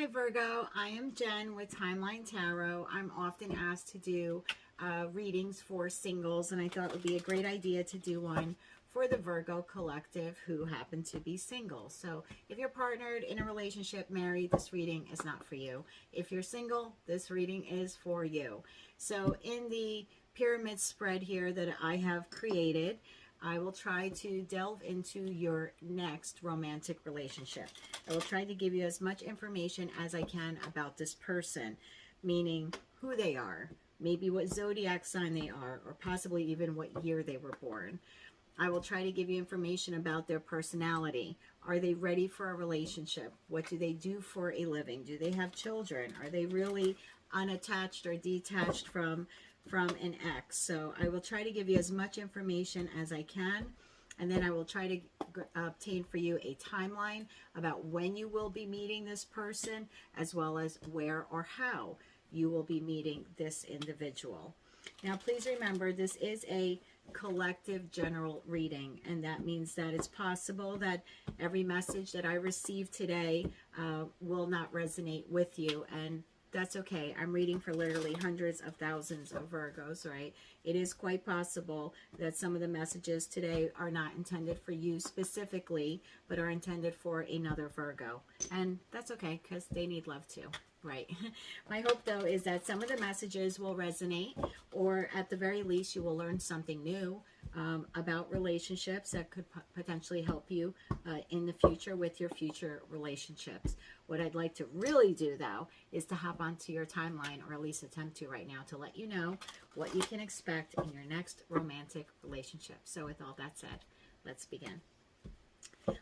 Hi Virgo, I am Jen with Timeline Tarot. I'm often asked to do readings for singles, and I thought it would be a great idea to do one for the Virgo collective who happen to be single. So if you're partnered, in a relationship, married, this reading is not for you. If you're single, this reading is for you. So in the pyramid spread here that I have created, I will try to delve into your next romantic relationship. I will try to give you as much information as I can about this person, meaning who they are, maybe what zodiac sign they are, or possibly even what year they were born. I will try to give you information about their personality. Are they ready for a relationship? What do they do for a living? Do they have children? Are they really unattached or detached from an ex? So I will try to give you as much information as I can, and then I will try to obtain for you a timeline about when you will be meeting this person, as well as where or how you will be meeting this individual. Now please remember, this is a collective general reading, and that means that it's possible that every message that I receive today will not resonate with you, and that's okay. I'm reading for literally hundreds of thousands of Virgos, right? It is quite possible that some of the messages today are not intended for you specifically, but are intended for another Virgo. And that's okay, because they need love too, right? My hope, though, is that some of the messages will resonate, or at the very least, you will learn something new about relationships that could potentially help you in the future with your future relationships. What I'd like to really do, though, is to hop onto your timeline, or at least attempt to right now, to let you know what you can expect in your next romantic relationship. So with all that said, let's begin.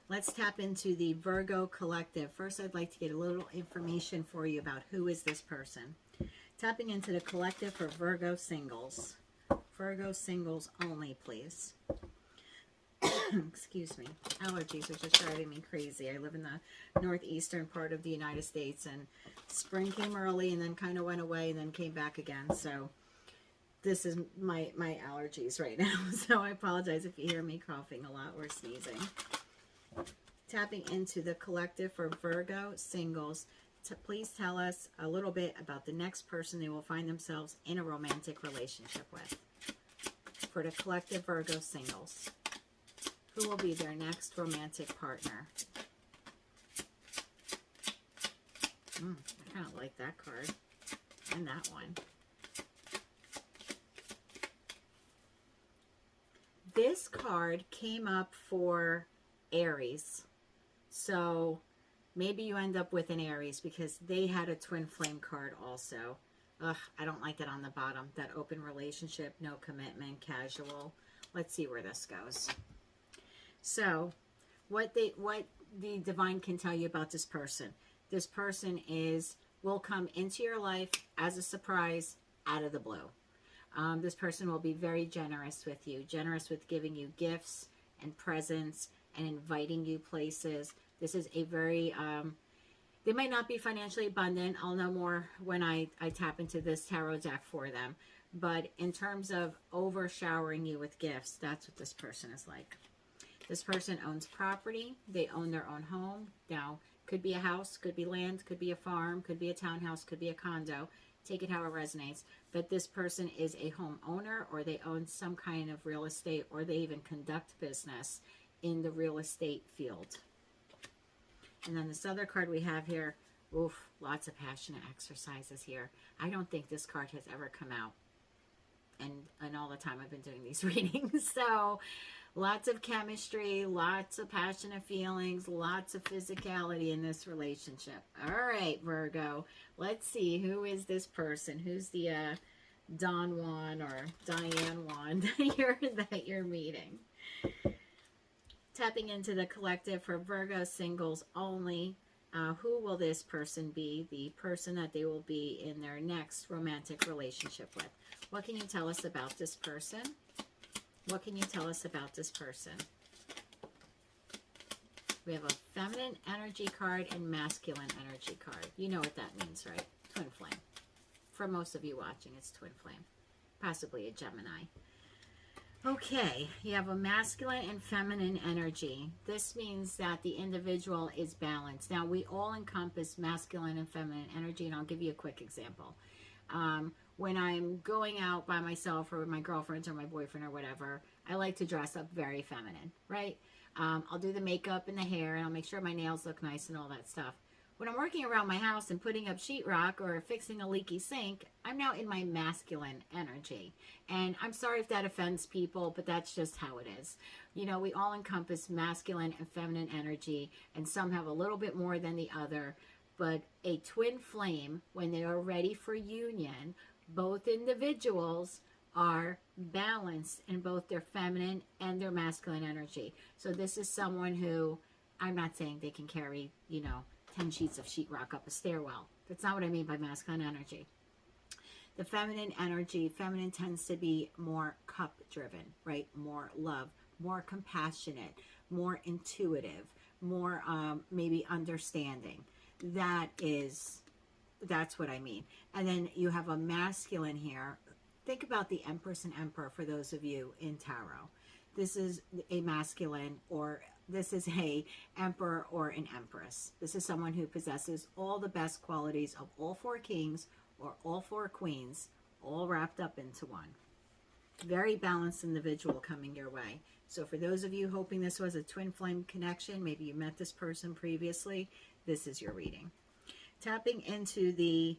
Let's tap into the Virgo collective. First, I'd like to get a little information for you about who is this person. Tapping into the collective for Virgo singles. Virgo singles only, please. Excuse me. Allergies are just driving me crazy. I live in the northeastern part of the United States, and spring came early and then kind of went away and then came back again. So this is my allergies right now. So I apologize if you hear me coughing a lot or sneezing. Tapping into the collective for Virgo singles. Please tell us a little bit about the next person they will find themselves in a romantic relationship with. For the collective Virgo singles, who will be their next romantic partner? I kind of like that card and that one. This card came up for Aries, so maybe you end up with an Aries, because they had a twin flame card also. Ugh, I don't like it on the bottom. That open relationship, no commitment, casual. Let's see where this goes. So what the divine can tell you about this person. This person will come into your life as a surprise out of the blue. This person will be very generous with you. Generous with giving you gifts and presents and inviting you places. This is a very, they might not be financially abundant. I'll know more when I tap into this tarot deck for them. But in terms of overshowering you with gifts, that's what this person is like. This person owns property. They own their own home. Now, could be a house, could be land, could be a farm, could be a townhouse, could be a condo. Take it how it resonates. But this person is a homeowner, or they own some kind of real estate, or they even conduct business in the real estate field. And then this other card we have here, oof, lots of passionate exercises here. I don't think this card has ever come out and all the time I've been doing these readings. So lots of chemistry, lots of passionate feelings, lots of physicality in this relationship. All right, Virgo, let's see, who is this person? Who's the Don Juan or Diane Juan that you're meeting? Tapping into the collective for Virgo singles only. Who will this person be? The person that they will be in their next romantic relationship with. What can you tell us about this person? What can you tell us about this person? We have a feminine energy card and masculine energy card. You know what that means, right? Twin flame. For most of you watching, it's twin flame. Possibly a Gemini. Okay, you have a masculine and feminine energy. This means that the individual is balanced. Now, we all encompass masculine and feminine energy, and I'll give you a quick example. When I'm going out by myself or with my girlfriends or my boyfriend or whatever, I like to dress up very feminine, right? I'll do the makeup and the hair, and I'll make sure my nails look nice and all that stuff. When I'm working around my house and putting up sheetrock or fixing a leaky sink, I'm now in my masculine energy. And I'm sorry if that offends people, but that's just how it is. You know, we all encompass masculine and feminine energy, and some have a little bit more than the other. But a twin flame, when they are ready for union, both individuals are balanced in both their feminine and their masculine energy. So this is someone who, I'm not saying they can carry, 10 sheets of sheetrock up a stairwell. That's not what I mean by masculine energy. The feminine energy, feminine tends to be more cup driven, right? More love, more compassionate, more intuitive, more maybe understanding. That's what I mean. And then you have a masculine here. Think about the Empress and Emperor for those of you in tarot. This is a masculine, or this is a emperor or an empress. This is someone who possesses all the best qualities of all four kings or all four queens, all wrapped up into one. Very balanced individual coming your way. So for those of you hoping this was a twin flame connection, maybe you met this person previously, this is your reading. Tapping into the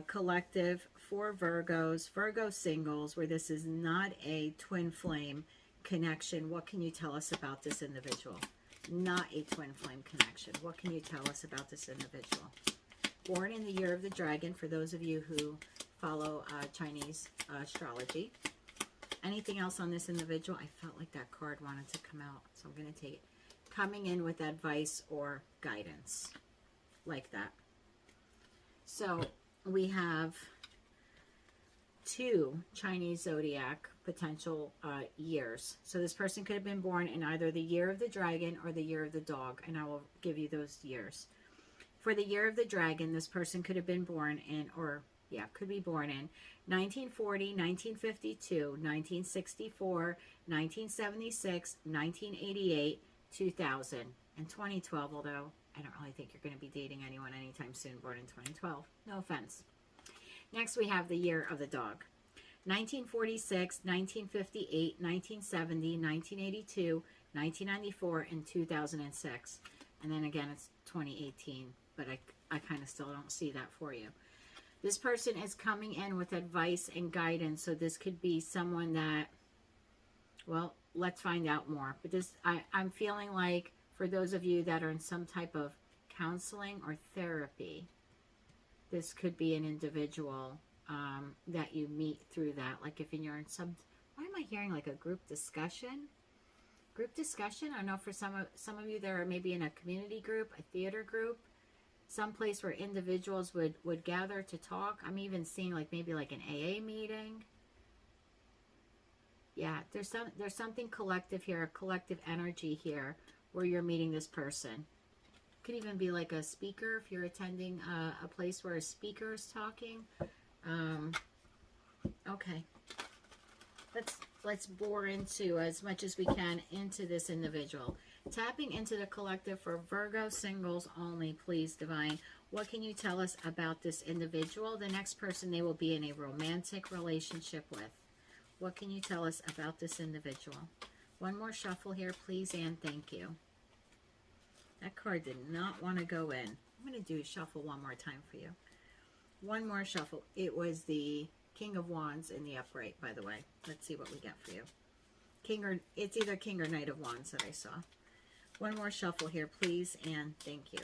collective for Virgos, Virgo singles, where this is not a twin flame connection. What can you tell us about this individual? Not a twin flame connection. What can you tell us about this individual? Born in the year of the dragon, for those of you who follow Chinese astrology. Anything else on this individual? I felt like that card wanted to come out, so I'm going to take it. Coming in with advice or guidance, like that. So we have two Chinese zodiac potential years. So this person could have been born in either the year of the dragon or the year of the dog, and I will give you those years. For the year of the dragon, this person could have been born in, could be born in 1940, 1952, 1964, 1976, 1988, 2000, and 2012, although I don't really think you're going to be dating anyone anytime soon born in 2012. No offense. Next, we have the year of the dog. 1946, 1958, 1970, 1982, 1994, and 2006. And then again, it's 2018, but I kind of still don't see that for you. This person is coming in with advice and guidance, so this could be someone that, well, let's find out more. But this, I'm feeling like for those of you that are in some type of counseling or therapy, this could be an individual that you meet through that. Like if you're in some, why am I hearing like a group discussion? Group discussion? I know for some of you that are maybe in a community group, a theater group, some place where individuals would gather to talk. I'm even seeing like maybe like an AA meeting. Yeah, there's something collective here, a collective energy here where you're meeting this person. Could even be like a speaker if you're attending a place where a speaker is talking. Okay, let's bore into as much as we can into this individual. Tapping into the collective for Virgo singles only, please, Divine. What can you tell us about this individual? The next person they will be in a romantic relationship with. What can you tell us about this individual? One more shuffle here, please, and thank you. That card did not want to go in. I'm going to do shuffle one more time for you. One more shuffle. It was the King of Wands in the upright, by the way. Let's see what we get for you. It's either King or Knight of Wands that I saw. One more shuffle here, please, and thank you.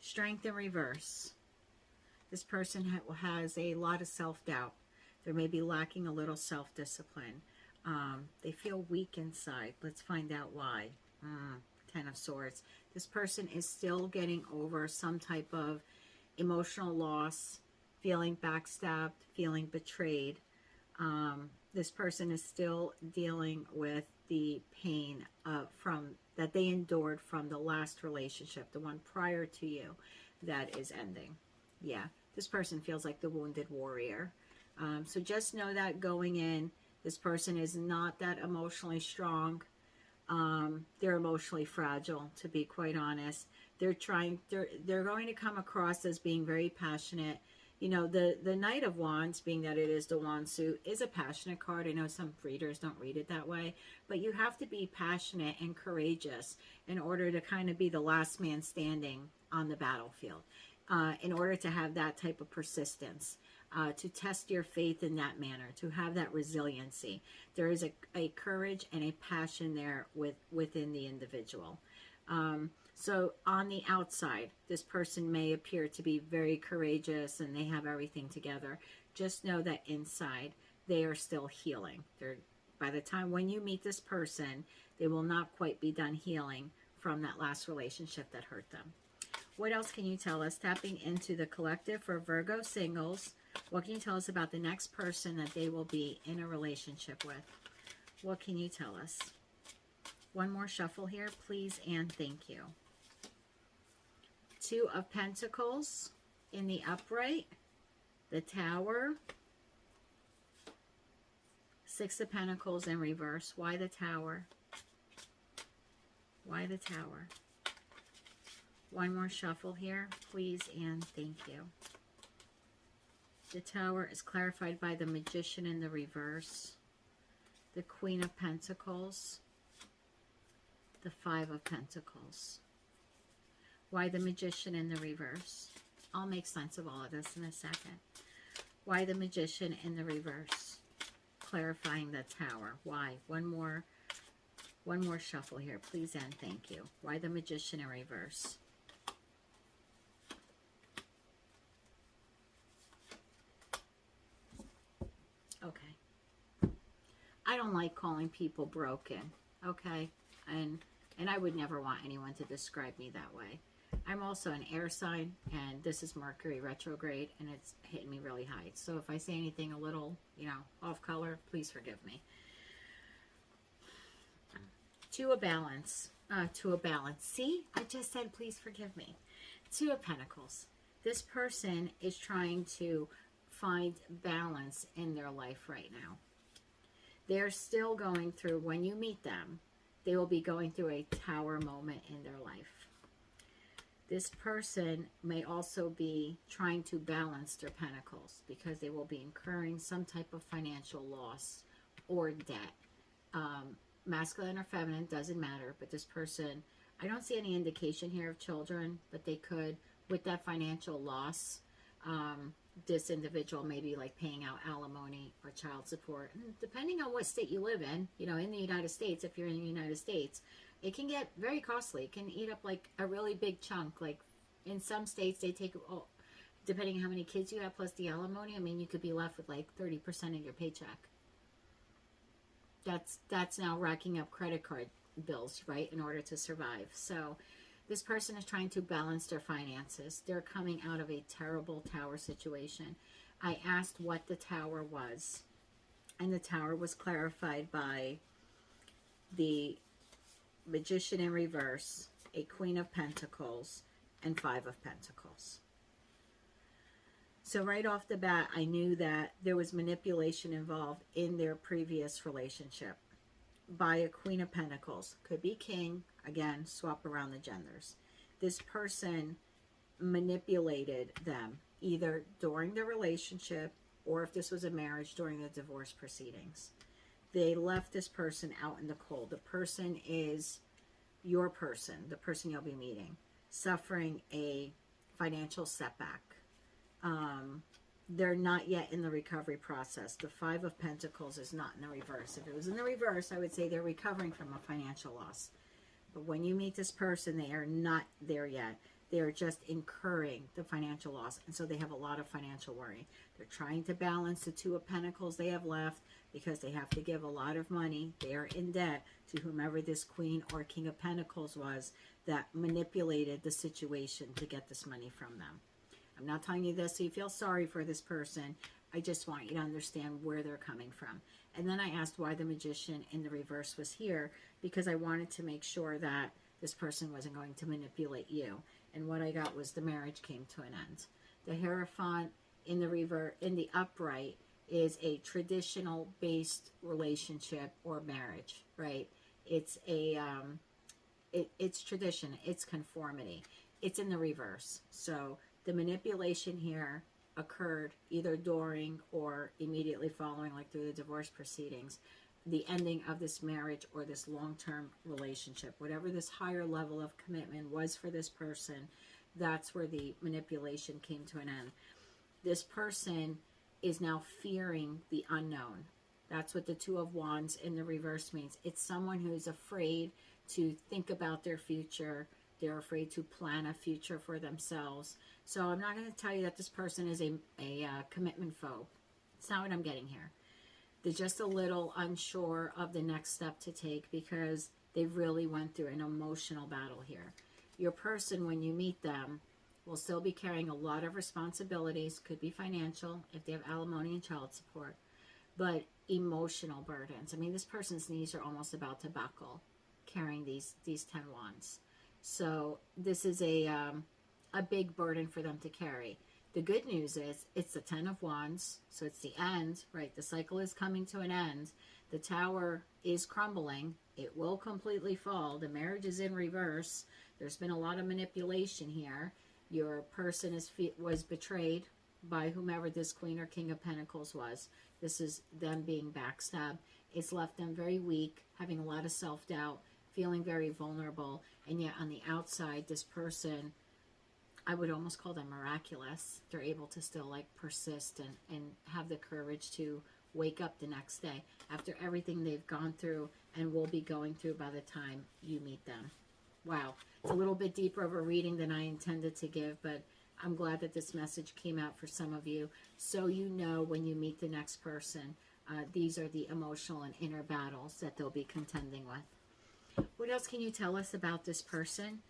Strength in reverse. This person has a lot of self-doubt. They may be lacking a little self-discipline. They feel weak inside. Let's find out why. Ten of Swords. This person is still getting over some type of emotional loss, feeling backstabbed, feeling betrayed. This person is still dealing with the pain that they endured from the last relationship, the one prior to you, that is ending. Yeah, this person feels like the wounded warrior. So just know that going in, this person is not that emotionally strong. They're emotionally fragile, to be quite honest. They're going to come across as being very passionate. You know, the Knight of Wands, being that it is the wand suit, is a passionate card. I know some readers don't read it that way, but you have to be passionate and courageous in order to kind of be the last man standing on the battlefield, in order to have that type of persistence, to test your faith in that manner, to have that resiliency. There is a courage and a passion there within the individual. So on the outside, this person may appear to be very courageous and they have everything together. Just know that inside, they are still healing. By the time when you meet this person, they will not quite be done healing from that last relationship that hurt them. What else can you tell us? Tapping into the collective for Virgo singles. What can you tell us about the next person that they will be in a relationship with? What can you tell us? One more shuffle here, please, and thank you. Two of Pentacles in the upright, the Tower, Six of Pentacles in reverse. Why the Tower? Why the Tower? One more shuffle here, please, and thank you. The Tower is clarified by the Magician in the reverse, the Queen of Pentacles, the Five of Pentacles. Why the Magician in the reverse? I'll make sense of all of this in a second. Why the Magician in the reverse? Clarifying the Tower. Why? One more shuffle here, please, and thank you. Why the Magician in reverse? Okay. I don't like calling people broken, okay? And I would never want anyone to describe me that way. I'm also an air sign, and this is Mercury retrograde, and it's hitting me really high. So if I say anything a little, off color, please forgive me. Two of balance. See, I just said please forgive me. Two of Pentacles. This person is trying to find balance in their life right now. They're still going through, when you meet them, they will be going through a Tower moment in their life. This person may also be trying to balance their pentacles because they will be incurring some type of financial loss or debt. Masculine or feminine, doesn't matter, but this person, I don't see any indication here of children, but they could, with that financial loss, this individual may be like paying out alimony or child support. And depending on what state you live in, in the United States, if you're in the United States, it can get very costly. It can eat up like a really big chunk. Like in some states, they take, depending on how many kids you have plus the alimony, I mean, you could be left with like 30% of your paycheck. That's now racking up credit card bills, right, in order to survive. So this person is trying to balance their finances. They're coming out of a terrible Tower situation. I asked what the Tower was, and the Tower was clarified by the Magician in reverse, a Queen of Pentacles, and Five of Pentacles. So right off the bat, I knew that there was manipulation involved in their previous relationship by a Queen of Pentacles. Could be King. Again, swap around the genders. This person manipulated them either during the relationship or if this was a marriage, during the divorce proceedings. They left this person out in the cold. The person is your person, the person you'll be meeting, suffering a financial setback. They're not yet in the recovery process. The Five of Pentacles is not in the reverse. If it was in the reverse, I would say they're recovering from a financial loss. But when you meet this person, they are not there yet. They are just incurring the financial loss. And so they have a lot of financial worry. They're trying to balance the Two of Pentacles they have left because they have to give a lot of money. They are in debt to whomever this Queen or King of Pentacles was that manipulated the situation to get this money from them. I'm not telling you this so you feel sorry for this person. I just want you to understand where they're coming from. And then I asked why the Magician in the reverse was here, because I wanted to make sure that this person wasn't going to manipulate you. And what I got was the marriage came to an end. The Hierophant in the upright is a traditional based relationship or marriage, right? It's a it's tradition, it's conformity, it's in the reverse. So the manipulation here occurred either during or immediately following, like through the divorce proceedings, the ending of this marriage or this long-term relationship. Whatever this higher level of commitment was for this person, that's where the manipulation came to an end. This person is now fearing the unknown. That's what the Two of Wands in the reverse means. It's someone who's afraid to think about their future. They're afraid to plan a future for themselves. So I'm not going to tell you that this person is a commitment phobe. It's not what I'm getting here. They're just a little unsure of the next step to take because they really went through an emotional battle here. Your person, when you meet them, will still be carrying a lot of responsibilities. Could be financial if they have alimony and child support, but emotional burdens. I mean, this person's knees are almost about to buckle carrying these 10 wands. So this is a big burden for them to carry. The good news is it's the 10 of Wands, so it's the end, right? The cycle is coming to an end. The tower is crumbling. It will completely fall. The marriage is in reverse. There's been a lot of manipulation here. Your person was betrayed by whomever this Queen or King of Pentacles was. This is them being backstabbed. It's left them very weak, having a lot of self-doubt, feeling very vulnerable, and yet on the outside, this person, I would almost call them miraculous. They're able to still like persist and have the courage to wake up the next day after everything they've gone through and will be going through by the time you meet them. Wow, it's a little bit deeper of a reading than I intended to give, but I'm glad that this message came out for some of you, so you know when you meet the next person, these are the emotional and inner battles that they'll be contending with. What else can you tell us about this person?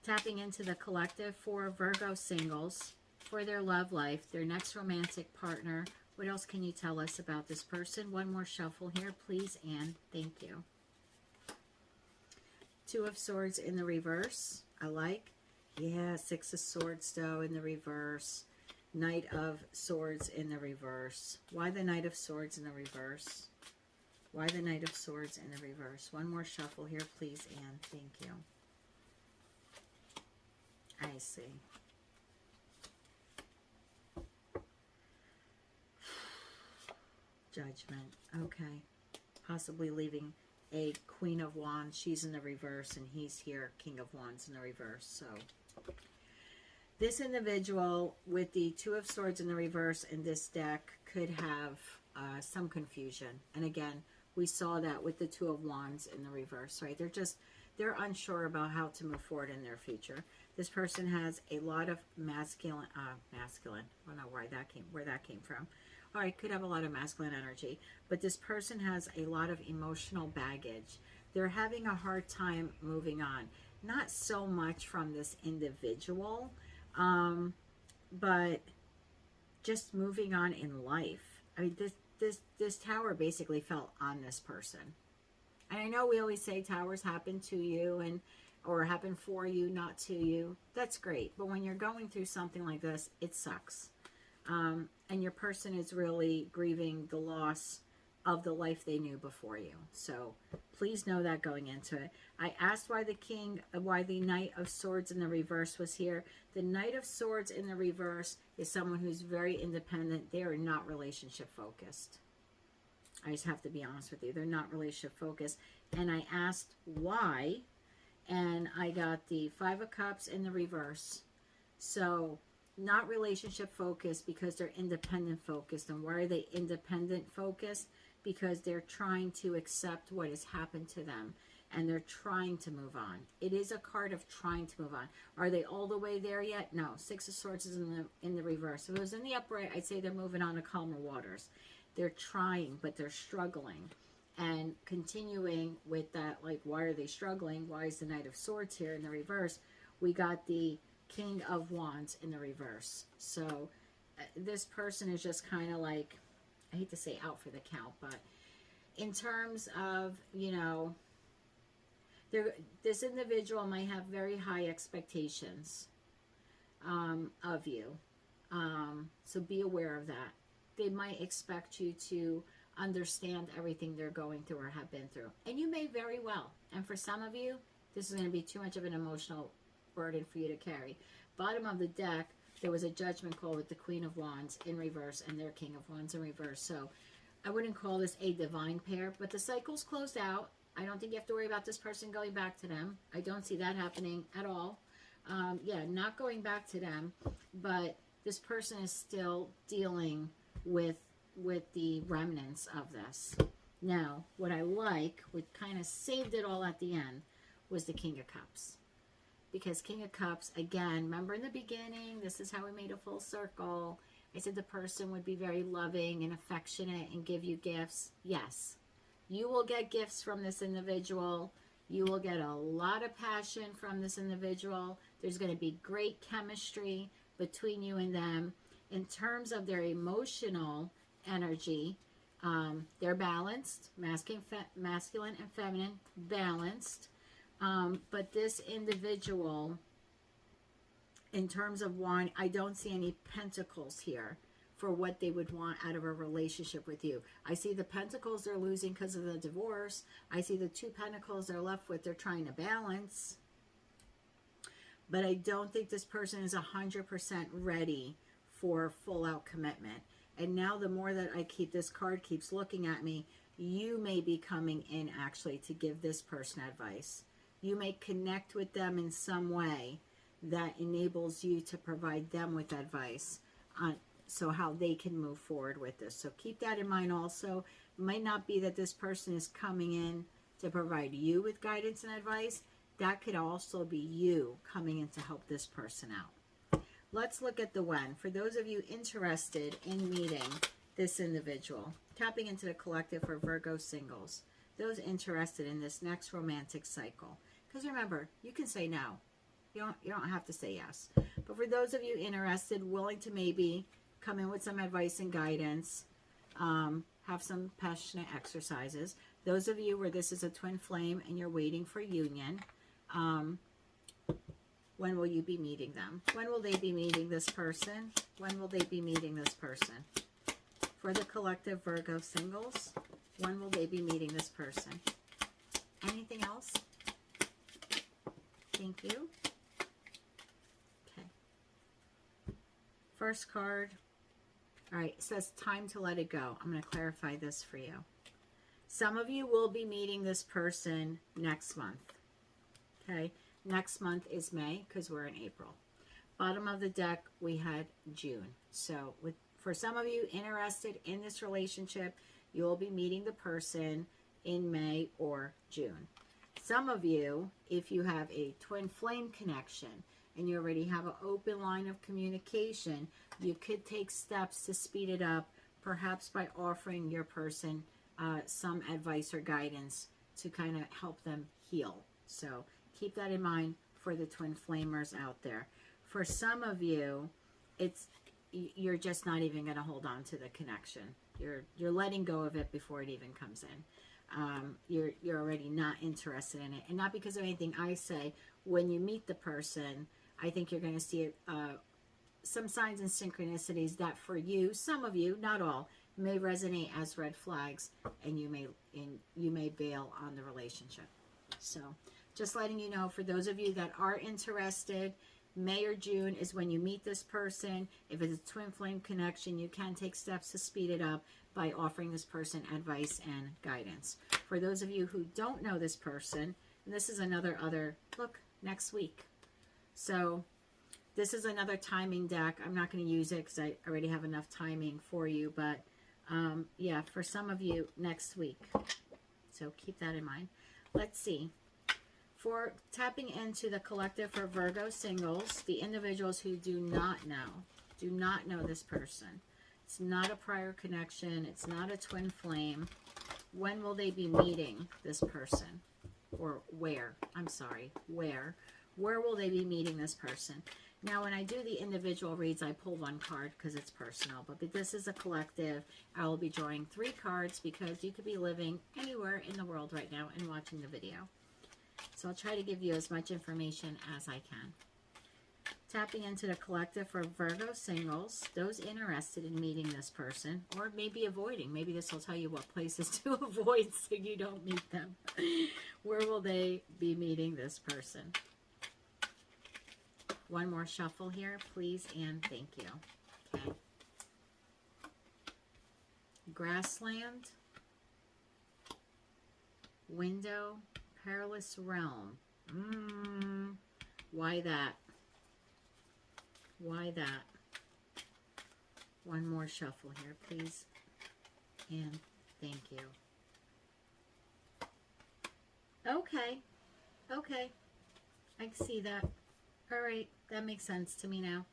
Tapping into the collective for Virgo singles, for their love life, their next romantic partner. What else can you tell us about this person? One more shuffle here, please, and thank you. Two of Swords in the reverse. I like. Yeah, Six of Swords, though, in the reverse. Knight of Swords in the reverse. Why the Knight of Swords in the reverse? Why the Knight of Swords in the reverse? One more shuffle here, please, and thank you. I see. Judgment. Okay. Possibly leaving a Queen of Wands. She's in the reverse, and he's here, King of Wands in the reverse. So this individual with the Two of Swords in the reverse in this deck could have some confusion. And again, we saw that with the Two of Wands in the reverse, right? They're unsure about how to move forward in their future. This person has a lot of masculine. I don't know where that came from. All right, could have a lot of masculine energy, but this person has a lot of emotional baggage. They're having a hard time moving on. Not so much from this individual, but just moving on in life. I mean, this tower basically fell on this person. And I know we always say towers happen to you or happen for you, not to you. That's great. But when you're going through something like this, it sucks. And your person is really grieving the loss of the life they knew before you. So please know that going into it. I asked why the Knight of Swords in the reverse was here. The Knight of Swords in the reverse is someone who's very independent. They are not relationship focused. I just have to be honest with you. They're not relationship focused. And I asked why, and I got the Five of Cups in the reverse. So not relationship focused because they're independent focused. And why are they independent focused? Because they're trying to accept what has happened to them. And they're trying to move on. It is a card of trying to move on. Are they all the way there yet? No. Six of Swords is in the reverse. If it was in the upright, I'd say they're moving on to calmer waters. They're trying, but they're struggling. And continuing with that, like, why are they struggling? Why is the Knight of Swords here in the reverse? We got the King of Wands in the reverse. So this person is just kind of like, I hate to say out for the count, but in terms of, you know, this individual might have very high expectations of you. So be aware of that. they might expect you to understand everything they're going through or have been through. And you may very well. And for some of you, this is going to be too much of an emotional burden for you to carry. Bottom of the deck, there was a judgment call with the Queen of Wands in reverse and their King of Wands in reverse. So I wouldn't call this a divine pair, but the cycle's closed out. I don't think you have to worry about this person going back to them. I don't see that happening at all. Yeah, not going back to them, but this person is still dealing with the remnants of this. Now, what I like, what kind of saved it all at the end, was the King of Cups. Because King of Cups, again, remember in the beginning, this is how we made a full circle. I said the person would be very loving and affectionate and give you gifts. Yes, you will get gifts from this individual. You will get a lot of passion from this individual. There's going to be great chemistry between you and them. In terms of their emotional energy, they're balanced, masculine and feminine, balanced. But this individual, in terms of wine, I don't see any pentacles here for what they would want out of a relationship with you. I see the pentacles they're losing because of the divorce. I see the 2 pentacles they're left with, they're trying to balance. But I don't think this person is 100% ready for full-out commitment. And now the more that I keep, this card keeps looking at me, you may be coming in actually to give this person advice. You may connect with them in some way that enables you to provide them with advice on so how they can move forward with this. So keep that in mind also. It might not be that this person is coming in to provide you with guidance and advice. That could also be you coming in to help this person out. Let's look at the when. For those of you interested in meeting this individual, tapping into the collective for Virgo singles, those interested in this next romantic cycle. Because remember, you can say no. You don't have to say yes. But for those of you interested, willing to maybe come in with some advice and guidance, have some passionate exercises. Those of you where this is a twin flame and you're waiting for union, when will you be meeting them? When will they be meeting this person? When will they be meeting this person? For the collective Virgo singles, when will they be meeting this person? Anything else? Thank you. Okay. First card. All right, it says time to let it go. I'm going to clarify this for you. Some of you will be meeting this person next month. Okay, next month is May because we're in April. Bottom of the deck, we had June. So for some of you interested in this relationship, you will be meeting the person in May or June. Some of you, if you have a twin flame connection and you already have an open line of communication, you could take steps to speed it up, perhaps by offering your person some advice or guidance to kind of help them heal. So keep that in mind for the twin flamers out there. For some of you, you're just not even going to hold on to the connection. You're letting go of it before it even comes in. You're already not interested in it, and not because of anything I say. When you meet the person, I think you're going to see some signs and synchronicities that for you, some of you, not all, may resonate as red flags, and you may bail on the relationship. So just letting you know, for those of you that are interested, May or June is when you meet this person. If it's a twin flame connection, you can take steps to speed it up by offering this person advice and guidance. For those of you who don't know this person, and this is another look, next week. So this is another timing deck. I'm not going to use it because I already have enough timing for you. But yeah, for some of you, next week. So keep that in mind. Let's see. For tapping into the collective for Virgo singles, the individuals who do not know this person. It's not a prior connection. It's not a twin flame. When will they be meeting this person? Or where? I'm sorry, where? Where will they be meeting this person? Now, when I do the individual reads, I pull one card because it's personal. But this is a collective. I will be drawing 3 cards because you could be living anywhere in the world right now and watching the video. So I'll try to give you as much information as I can. Tapping into the collective for Virgo singles, those interested in meeting this person, or maybe avoiding. Maybe this will tell you what places to avoid so you don't meet them. Where will they be meeting this person? One more shuffle here, please, and thank you. Okay. Grassland, window, perilous realm. Why that? Why that? One more shuffle here, please. And thank you. Okay. Okay. I can see that. All right. That makes sense to me now.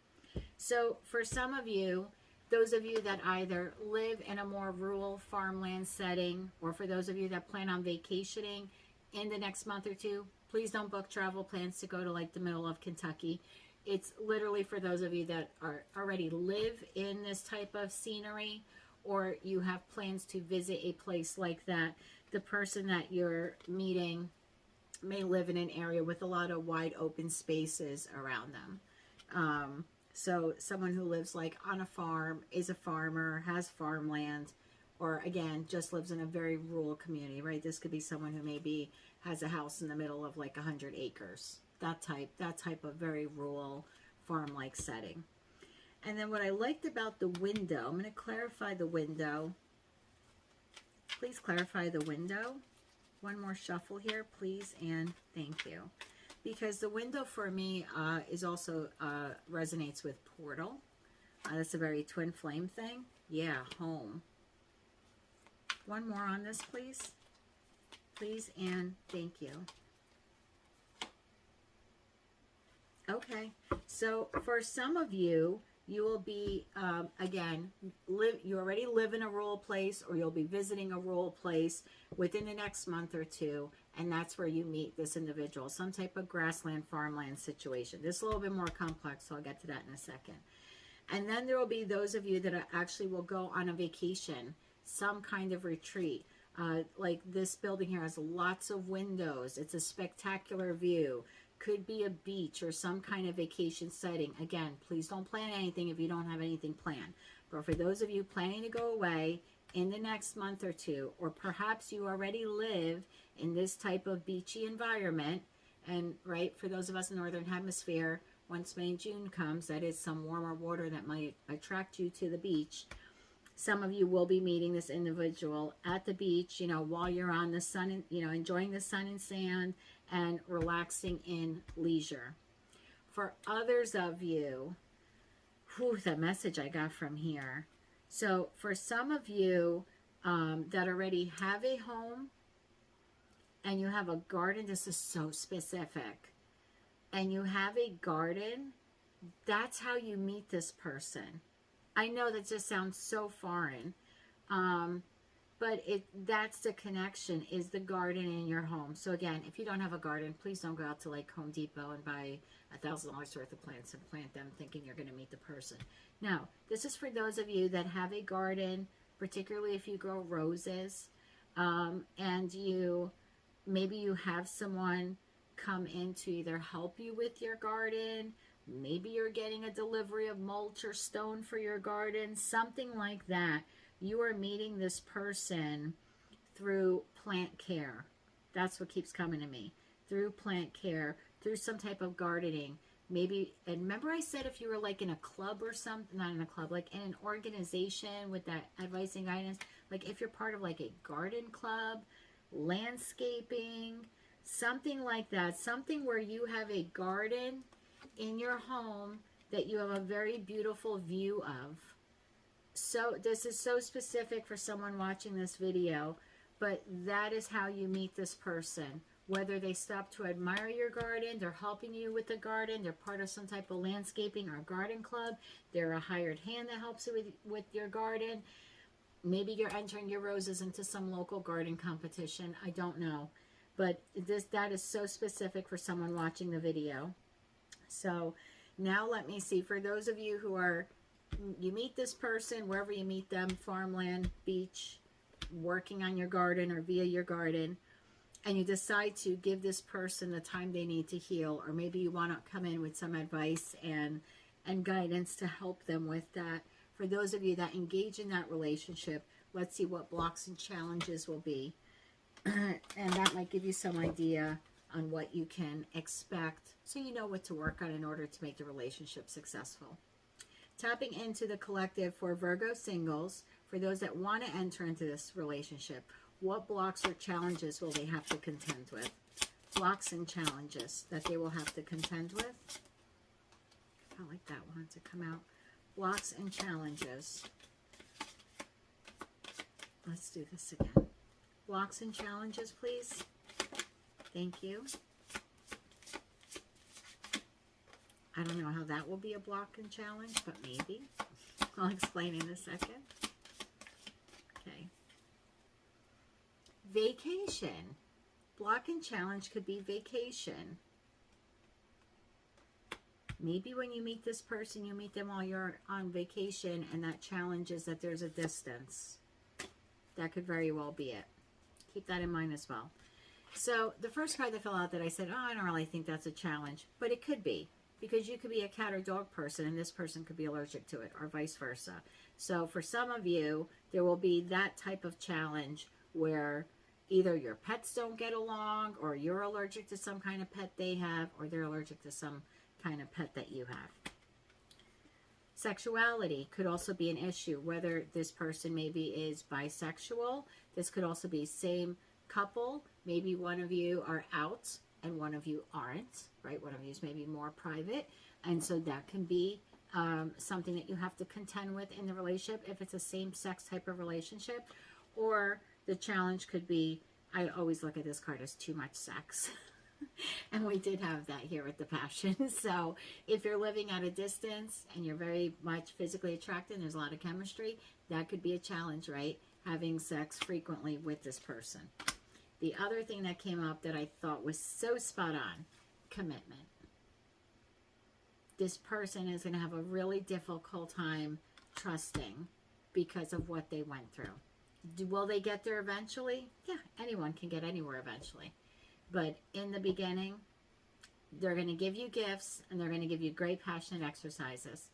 So for some of you, those of you that either live in a more rural farmland setting, or for those of you that plan on vacationing in the next month or two, please don't book travel plans to go to like the middle of Kentucky. It's literally for those of you that are already live in this type of scenery, or you have plans to visit a place like that. The person that you're meeting may live in an area with a lot of wide open spaces around them. So someone who lives like on a farm, is a farmer, has farmland, or again, just lives in a very rural community, right? This could be someone who maybe has a house in the middle of like 100 acres. That type of very rural farm-like setting. And then what I liked about the window, I'm going to clarify the window. Please clarify the window. One more shuffle here, please, and thank you. Because the window for me is also resonates with portal. That's a very twin flame thing. Yeah, home. One more on this, please. Please, and thank you. Okay, so for some of you, you will be, again, you already live in a rural place, or you'll be visiting a rural place within the next month or two, and that's where you meet this individual, some type of grassland, farmland situation. This is a little bit more complex, so I'll get to that in a second. And then there will be those of you that actually will go on a vacation, some kind of retreat. Like this building here has lots of windows. It's a spectacular view. Could be a beach or some kind of vacation setting. Again, please don't plan anything if you don't have anything planned. But for those of you planning to go away in the next month or two, or perhaps you already live in this type of beachy environment, and right, for those of us in the Northern Hemisphere, once May and June comes, that is some warmer water that might attract you to the beach. Some of you will be meeting this individual at the beach, you know, while you're on the sun, and, you know, enjoying the sun and sand and relaxing in leisure. For others of you, the message I got from here. So for some of you that already have a home and you have a garden, this is so specific, and you have a garden, that's how you meet this person. I know that just sounds so foreign, but that's the connection, is the garden in your home. So again, if you don't have a garden, please don't go out to like Home Depot and buy $1,000 worth of plants and plant them thinking you're going to meet the person. Now, this is for those of you that have a garden, particularly if you grow roses, and maybe you have someone come in to either help you with your garden. Maybe you're getting a delivery of mulch or stone for your garden, something like that. You are meeting this person through plant care. That's what keeps coming to me. Through plant care, through some type of gardening. Maybe, and remember I said if you were like in a club or something, not in a club, like in an organization with that advice and guidance, like if you're part of like a garden club, landscaping, something like that, something where you have a garden in your home that you have a very beautiful view of. So this is so specific for someone watching this video, but that is how you meet this person. Whether they stop to admire your garden, they're helping you with the garden, they're part of some type of landscaping or garden club, they're a hired hand that helps you with your garden. Maybe you're entering your roses into some local garden competition. I don't know. But that is so specific for someone watching the video. So now let me see, for those of you who you meet this person wherever you meet them, farmland, beach, working on your garden or via your garden, and you decide to give this person the time they need to heal, or maybe you want to come in with some advice and guidance to help them with that. For those of you that engage in that relationship, let's see what blocks and challenges will be. And that might give you some idea on what you can expect, so you know what to work on in order to make the relationship successful. Tapping into the collective for Virgo singles, for those that want to enter into this relationship, what blocks or challenges will they have to contend with? Blocks and challenges that they will have to contend with. I like that one to come out. Blocks and challenges. Let's do this again. Blocks and challenges, please. Thank you. I don't know how that will be a block and challenge, but maybe. I'll explain in a second. Okay. Vacation. Block and challenge could be vacation. Maybe when you meet this person, you meet them while you're on vacation, and that challenge is that there's a distance. That could very well be it. Keep that in mind as well. So the first card that fell out that I said, oh, I don't really think that's a challenge, but it could be, because you could be a cat or dog person and this person could be allergic to it, or vice versa. So for some of you, there will be that type of challenge where either your pets don't get along, or you're allergic to some kind of pet they have, or they're allergic to some kind of pet that you have. Sexuality could also be an issue, whether this person maybe is bisexual. This could also be same couple. Maybe one of you are out and one of you aren't, right? One of you is maybe more private. And so that can be something that you have to contend with in the relationship if it's a same-sex type of relationship. Or the challenge could be, I always look at this card as too much sex. And we did have that here with the Passion. So if you're living at a distance and you're very much physically attracted and there's a lot of chemistry, that could be a challenge, right? Having sex frequently with this person. The other thing that came up that I thought was so spot on, commitment. This person is going to have a really difficult time trusting because of what they went through. Will they get there eventually? Yeah, anyone can get anywhere eventually. But in the beginning, they're going to give you gifts and they're going to give you great passionate exercises.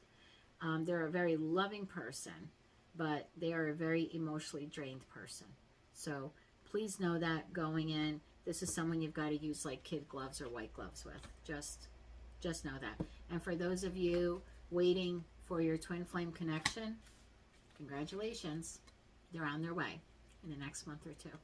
They're a very loving person, but they are a very emotionally drained person. So please know that going in, this is someone you've got to use like kid gloves or white gloves with. Just know that. And for those of you waiting for your twin flame connection, congratulations. They're on their way in the next month or two.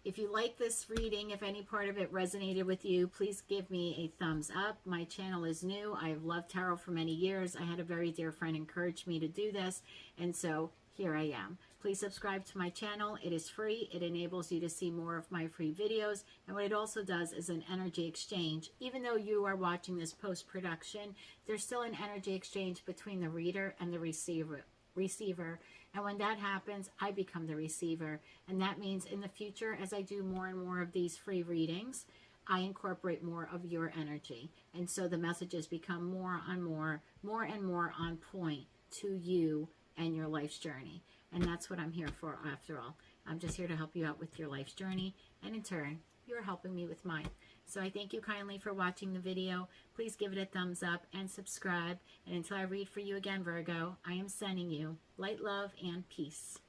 If you like this reading, if any part of it resonated with you, please give me a thumbs up. My channel is new. I've loved tarot for many years. I had a very dear friend encourage me to do this, and so here I am. Please subscribe to my channel. It is free. It enables you to see more of my free videos, and what it also does is an energy exchange. Even though you are watching this post-production, there's still an energy exchange between the reader and the receiver. And when that happens, I become the receiver. And that means in the future, as I do more and more of these free readings, I incorporate more of your energy. And so the messages become more and more on point to you and your life's journey. And that's what I'm here for after all. I'm just here to help you out with your life's journey. And in turn, you're helping me with mine. So I thank you kindly for watching the video. Please give it a thumbs up and subscribe. And until I read for you again, Virgo, I am sending you light, love, and peace.